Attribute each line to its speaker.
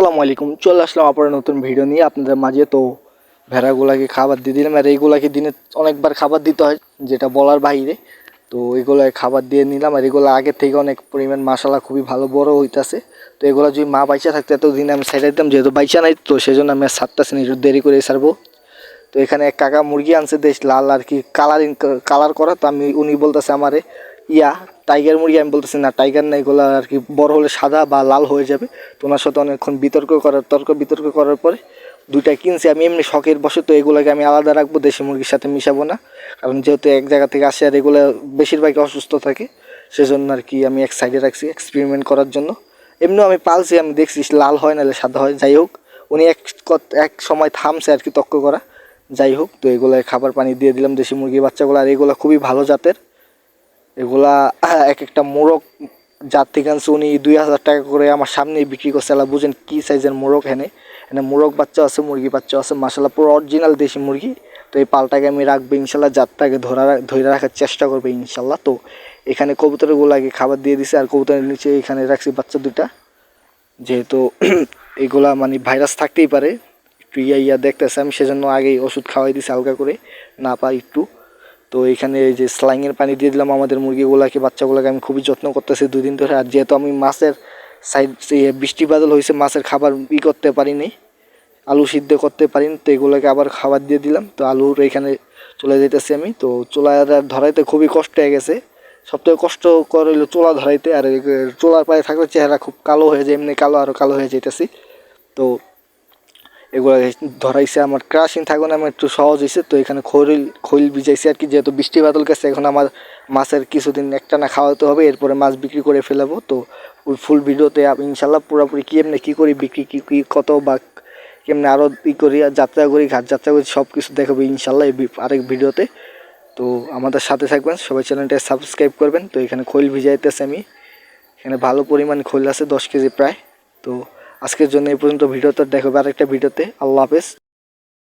Speaker 1: আসসালামু আলাইকুম। চলে আসলাম আবার নতুন ভিডিও নিয়ে আপনাদের মাঝে। তো ভেড়াগুলাকে খাবার দিয়ে দিলাম, আর এইগুলাকে দিনে অনেকবার খাবার দিতে হয় যেটা বলার বাইরে। তো এগুলো খাবার দিয়ে নিলাম, আর এগুলো আগের থেকে অনেক পরিমাণ মাশাআল্লাহ খুবই ভালো বড় হইতাছে। তো এগুলো যদি মা বাইচা থাকতে এতদিন আমি ছেড়ে দিতাম, যেহেতু বাইচা নাই তো সেজন্য আমি সাতটা একটু দেরি করে ছাড়বো। তো এখানে এক কাকা মুরগি আনছে দেশ লাল আর কি কালার করা। তো উনি বলতেছে আমারে টাইগার মুরগি, আমি বলতেছি না টাইগার না, এগুলো আর কি বড় হলে সাদা বা লাল হয়ে যাবে। তো ওনার সাথে অনেকক্ষণ বিতর্ক করার পরে দুইটা কিনছি আমি এমনি শখের বশে। তো এগুলোকে আমি আলাদা রাখবো, দেশি মুরগির সাথে মিশাবো না, কারণ যেহেতু এক জায়গা থেকে আসে আর এগুলো বেশিরভাগই অসুস্থ থাকে, সেজন্য আর কি আমি এক সাইডে রাখছি এক্সপেরিমেন্ট করার জন্য। এমনিও আমি পালছি, আমি দেখছি লাল হয় নাহলে সাদা হয়। যাই হোক, উনি এক সময় থামছে আর কি তক্ক করা। যাই হোক, তো এগুলো খাবার পানি দিয়ে দিলাম দেশি মুরগির বাচ্চাগুলো। আর এগুলো খুবই ভালো জাতের, এগুলা এক একটা মোরগ জাত থেকে আনছে উনি 2000 টাকা করে আমার সামনেই বিক্রি করছে। আল্লাহ বুঝেন কী সাইজের মোরগ। এনে মোরগ বাচ্চা আছে, মুরগি বাচ্চা আছে, মাশাআল্লাহ পুরো অরিজিনাল দেশি মুরগি। তো এই পালটাকে আমি রাখবো ইনশাল্লাহ, জাতটাকে ধরে রাখার চেষ্টা করবো ইনশাল্লাহ। তো এখানে কবুতরগুলাকে খাবার দিয়ে দিছে, আর কবুতরের নিচে এখানে রাখছি বাচ্চা দুটা, যেহেতু এগুলা মানে ভাইরাস থাকতেই পারে, একটু দেখতেছে আমি, সেজন্য আগেই ওষুধ খাওয়াই দিছি হালকা করে না পাই একটু। তো এখানে এই যে স্লাইংয়ের পানি দিয়ে দিলাম আমাদের মুরগিগুলাকে, বাচ্চাগুলোকে আমি খুবই যত্ন করতেছি 2 দিন ধরে। আর যেহেতু আমি মাছের বৃষ্টি বাদল হয়েছে, মাছের খাবার করতে পারিনি, আলু সিদ্ধ করতে পারিনি, তো এগুলোকে আবার খাবার দিয়ে দিলাম। তো আলুর এখানে চলে যেতেছি আমি। তো চোলা ধরাইতে খুবই কষ্ট হয়ে গেছে, সবথেকে কষ্ট করলো চোলা ধরাইতে। আর চোলার পায়ে থাকলে চেহারা খুব কালো হয়ে যায়, এমনি কালো আরও কালো হয়ে যেতেছি। তো এগুলো ধরাইছে আমার ক্রাশিং থাকবে না, আমার একটু সহজ হয়েছে। তো এখানে খৈল ভিজাইছে আর কি, যেহেতু বৃষ্টি বাদল গেছে, এখন আমার মাছের কিছুদিন একটানা খাওয়াতে হবে, এরপরে মাছ বিক্রি করে ফেলাবো। তো ওই ফুল ভিডিওতে ইনশাল্লাহ পুরোপুরি কী করি বিক্রি, কী কত বা কেমনি আরও করি, যাত্রা করি, ঘাট যাত্রা করি, সব কিছু দেখাবো ইনশাল্লাহ এই আরেক ভিডিওতে। তো আমাদের সাথে থাকবেন সবাই, চ্যানেলটা সাবস্ক্রাইব করবেন। তো এখানে খৈল ভিজাইতেছে আমি, এখানে ভালো পরিমাণ খৈল আছে 10 কেজি প্রায়। তো আজকের জন্য এই পর্যন্ত, ভিডিওতে দেখাবে আরেকটা ভিডিওতে। আল্লাহ হাফেজ।